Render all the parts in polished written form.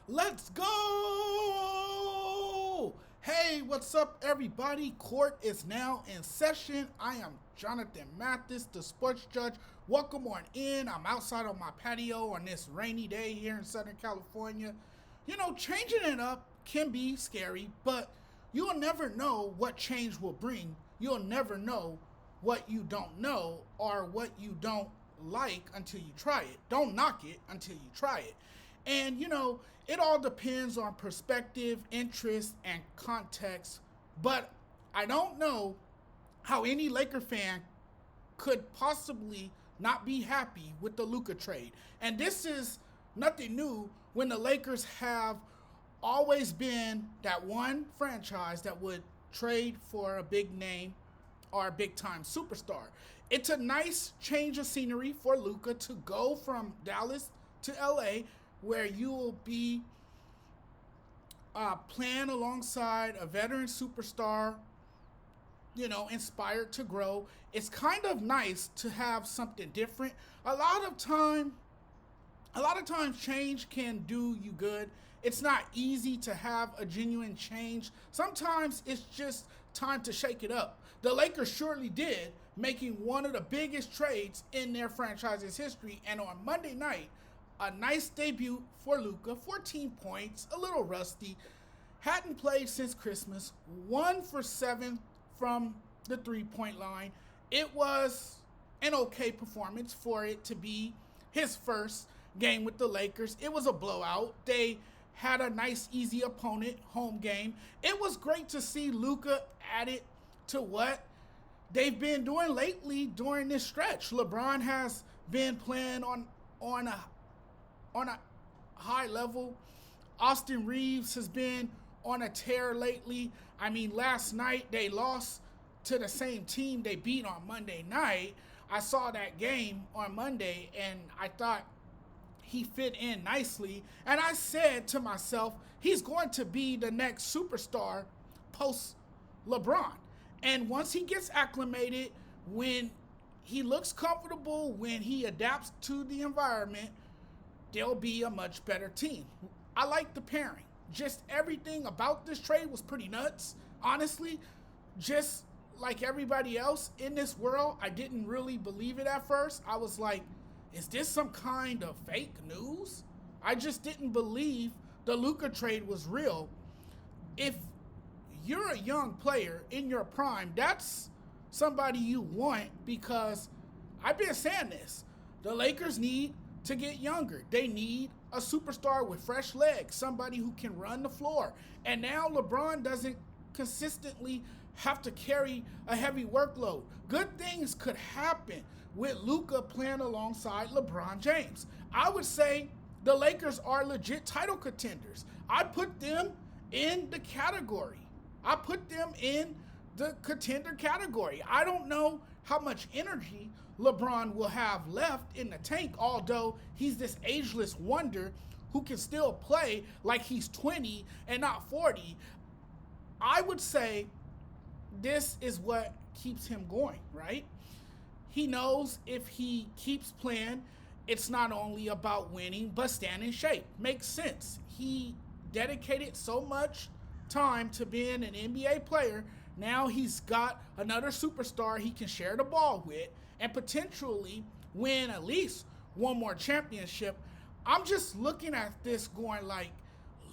Let's go! Hey, what's up, everybody? Court is now in session. I am Jonathan Mathis, the sports judge. Welcome on in. I'm outside on my patio on this rainy day here in Southern California. You know, changing it up can be scary, but you'll never know what change will bring. You'll never know what you don't know or what you don't like until you try it. Don't knock it until you try it. And it all depends on perspective, interest, and context. But I don't know how any Laker fan could possibly not be happy with the Luka trade. And this is nothing new when the Lakers have always been that one franchise that would trade for a big name or a big time superstar. It's a nice change of scenery for Luka to go from Dallas to LA, where you will be playing alongside a veteran superstar, inspired to grow. It's kind of nice to have something different. A lot of times change can do you good. It's not easy to have a genuine change. Sometimes it's just time to shake it up. The Lakers surely did, making one of the biggest trades in their franchise's history. And on Monday night, a nice debut for Luka, 14 points, a little rusty, hadn't played since Christmas, 1 for 7 from the three-point line. It was an okay performance for it to be his first game with the Lakers. It was a blowout. They had a nice, easy opponent, home game. It was great to see Luka added to what they've been doing lately during this stretch. LeBron has been playing on a high level. Austin Reeves has been on a tear lately. I mean, last night they lost to the same team they beat on Monday night. I saw that game on Monday and I thought he fit in nicely. And I said to myself, he's going to be the next superstar post LeBron. And once he gets acclimated, when he looks comfortable, when he adapts to the environment, they'll be a much better team. I like the pairing. Just everything about this trade was pretty nuts. Honestly, just like everybody else in this world, I didn't really believe it at first. I was like, is this some kind of fake news? I just didn't believe the Luka trade was real. If you're a young player in your prime, that's somebody you want, because I've been saying this. The Lakers need to get younger. They need a superstar with fresh legs, somebody who can run the floor. And now LeBron doesn't consistently have to carry a heavy workload. Good things could happen with Luka playing alongside LeBron James. I would say the Lakers are legit title contenders. I put them in the category. I put them in the contender category. I don't know how much energy LeBron will have left in the tank, although he's this ageless wonder who can still play like he's 20 and not 40. I would say this is what keeps him going, right? He knows if he keeps playing, it's not only about winning, but staying in shape. Makes sense. He dedicated so much time to being an NBA player. Now he's got another superstar he can share the ball with and potentially win at least one more championship. I'm just looking at this going like,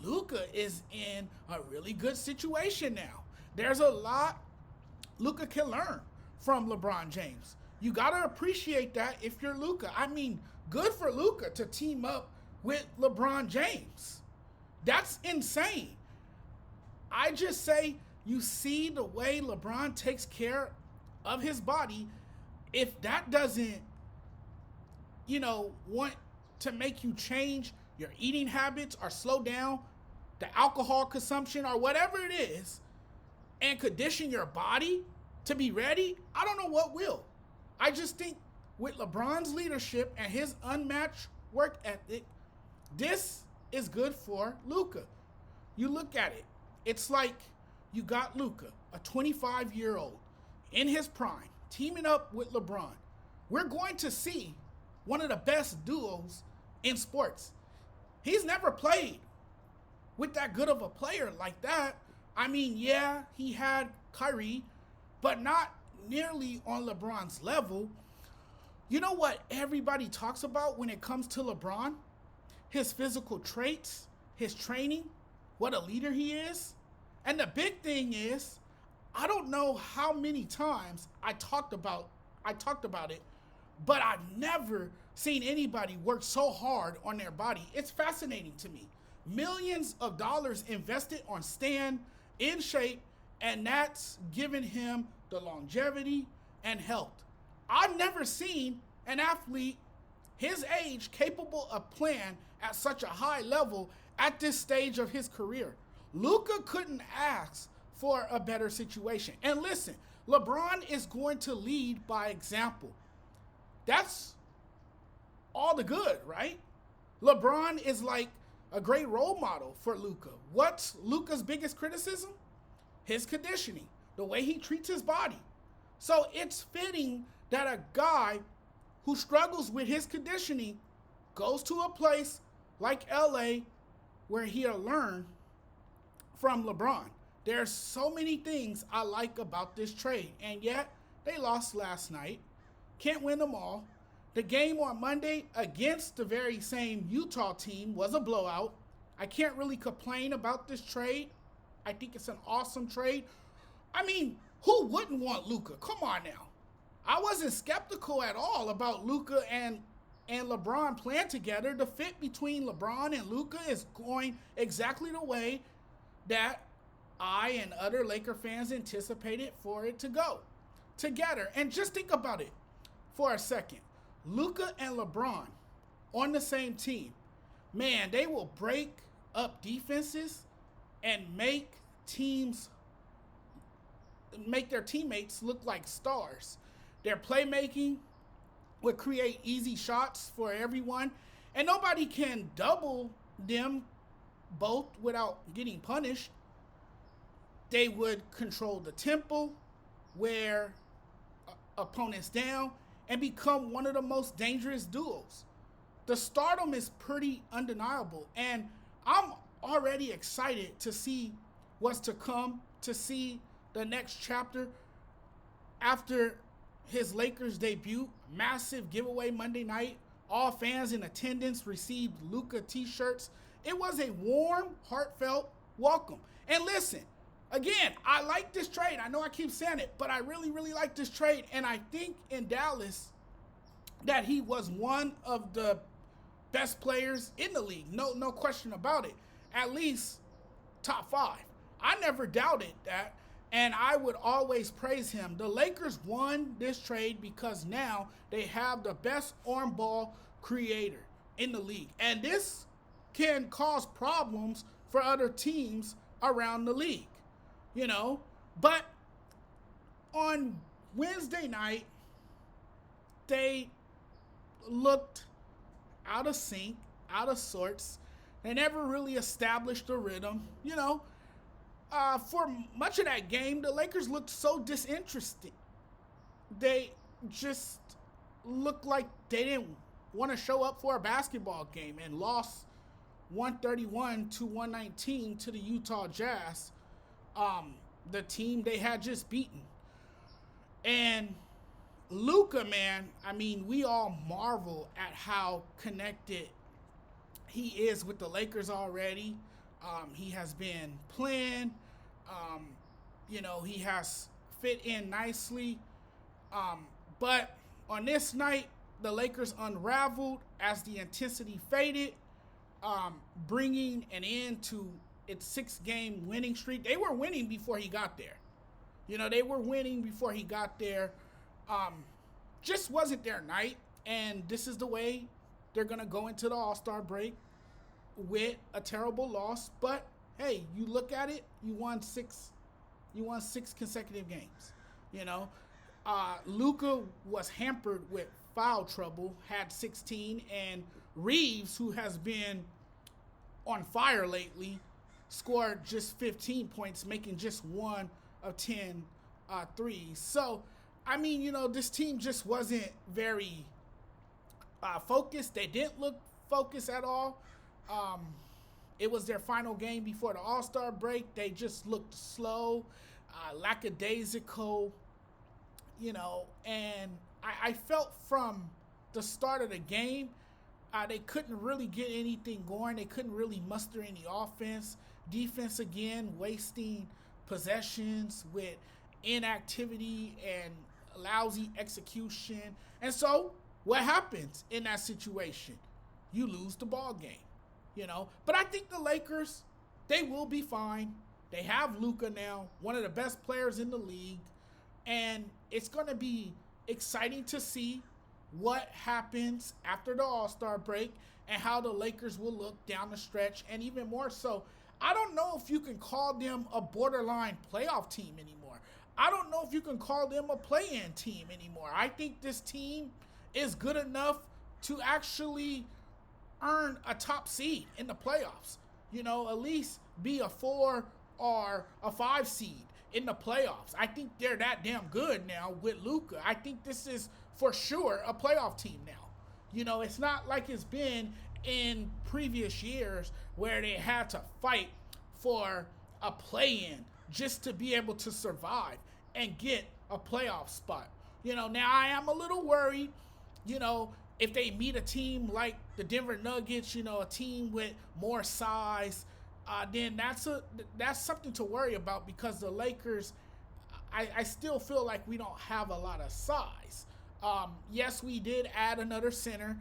Luka is in a really good situation now. There's a lot Luka can learn from LeBron James. You got to appreciate that if you're Luka. I mean, good for Luka to team up with LeBron James. That's insane. I just say, you see the way LeBron takes care of his body. If that doesn't, want to make you change your eating habits or slow down the alcohol consumption or whatever it is and condition your body to be ready, I don't know what will. I just think with LeBron's leadership and his unmatched work ethic, this is good for Luka. You look at it, it's like you got Luka, a 25-year-old in his prime, teaming up with LeBron. We're going to see one of the best duos in sports. He's never played with that good of a player like that. I mean, yeah, he had Kyrie, but not nearly on LeBron's level. You know what everybody talks about when it comes to LeBron? His physical traits, his training, what a leader he is. And the big thing is, I don't know how many times I talked about it, but I've never seen anybody work so hard on their body. It's fascinating to me. Millions of dollars invested on staying in shape, and that's given him the longevity and health. I've never seen an athlete his age capable of playing at such a high level at this stage of his career. Luka couldn't ask for a better situation. And listen, LeBron is going to lead by example. That's all the good, right? LeBron is like a great role model for Luka. What's Luka's biggest criticism? His conditioning, the way he treats his body. So it's fitting that a guy who struggles with his conditioning goes to a place like LA where he'll learn from LeBron. There's so many things I like about this trade, and yet they lost last night. Can't win them all. The game on Monday against the very same Utah team was a blowout. I can't really complain about this trade. I think it's an awesome trade. I mean, who wouldn't want Luka? Come on now. I wasn't skeptical at all about Luka and LeBron playing together. The fit between LeBron and Luka is going exactly the way that I and other Laker fans anticipated for it to go together. And just think about it for a second. Luka and LeBron on the same team. Man, they will break up defenses and make their teammates look like stars. Their playmaking would create easy shots for everyone, and nobody can double them both without getting punished. They would control the tempo, wear opponents down, and become one of the most dangerous duos. The stardom is pretty undeniable, and I'm already excited to see what's to come, to see the next chapter after his Lakers debut. Massive giveaway Monday night. All fans in attendance received Luka t-shirts. It was a warm, heartfelt welcome. And listen, again, I like this trade. I know I keep saying it, but I really, really like this trade. And I think in Dallas that he was one of the best players in the league. No question about it. At least top 5. I never doubted that, and I would always praise him. The Lakers won this trade because now they have the best on ball creator in the league. And this can cause problems for other teams around the league, you know. But on Wednesday night, they looked out of sync, out of sorts. They never really established a rhythm, you know. For much of that game, the Lakers looked so disinterested. They just looked like they didn't want to show up for a basketball game and lost 131-119 to the Utah Jazz, the team they had just beaten. And Luka, man, I mean, we all marvel at how connected he is with the Lakers already. He has been playing. You know, he has fit in nicely. But on this night, the Lakers unraveled as the intensity faded, bringing an end to its 6-game winning streak. They were winning before he got there. You know, they were winning before he got there. Just wasn't their night. And this is the way they're going to go into the All-Star break, with a terrible loss. But hey, you look at it, you won six consecutive games. You know, Luka was hampered with foul trouble, had 16, and Reeves, who has been on fire lately, scored just 15 points, making just 1 of 10 threes. So, I mean, you know, this team just wasn't very focused. They didn't look focused at all. It was their final game before the All-Star break. They just looked slow, lackadaisical, and I felt from the start of the game, they couldn't really get anything going. They couldn't really muster any offense. Defense, again, wasting possessions with inactivity and lousy execution. And so, what happens in that situation? You lose the ball game, But I think the Lakers, they will be fine. They have Luka now, one of the best players in the league. And it's going to be exciting to see what happens after the All-Star break and how the Lakers will look down the stretch. And even more so, I don't know if you can call them a borderline playoff team anymore. I don't know if you can call them a play-in team anymore. I think this team is good enough to actually earn a top seed in the playoffs. At least be a 4 or a 5 seed in the playoffs. I think they're that damn good now with Luka. I think this is for sure a playoff team now. It's not like it's been in previous years where they had to fight for a play-in just to be able to survive and get a playoff spot. Now I am a little worried, if they meet a team like the Denver Nuggets, a team with more size, then that's something to worry about, because the Lakers, I still feel like we don't have a lot of size. Yes, we did add another center,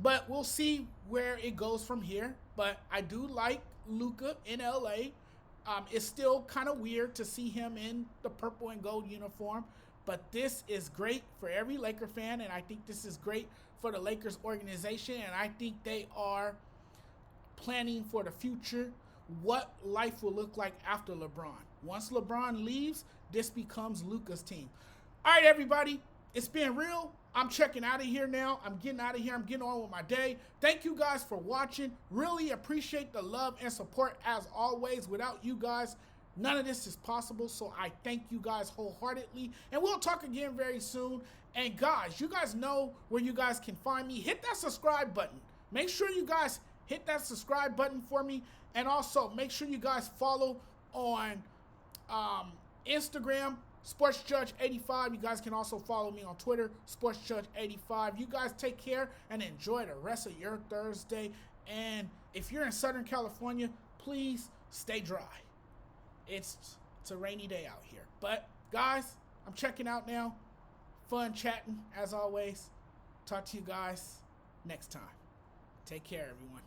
but we'll see where it goes from here. But I do like Luka in LA. It's still kind of weird to see him in the purple and gold uniform, but this is great for every Laker fan, and I think this is great for the Lakers organization, and I think they are planning for the future, what life will look like after LeBron. Once LeBron leaves, this becomes Luka's team. All right, everybody, it's been real. I'm checking out of here now. I'm getting out of here. I'm getting on with my day. Thank you guys for watching. Really appreciate the love and support as always. Without you guys, none of this is possible. So I thank you guys wholeheartedly. And we'll talk again very soon. And guys, you guys know where you guys can find me. Hit that subscribe button. Make sure you guys hit that subscribe button for me. And also make sure you guys follow on Instagram, SportsJudge85. You guys can also follow me on Twitter, SportsJudge85. You guys take care and enjoy the rest of your Thursday. And if you're in Southern California, please stay dry. It's a rainy day out here. But guys, I'm checking out now. Fun chatting as always. Talk to you guys next time. Take care, everyone.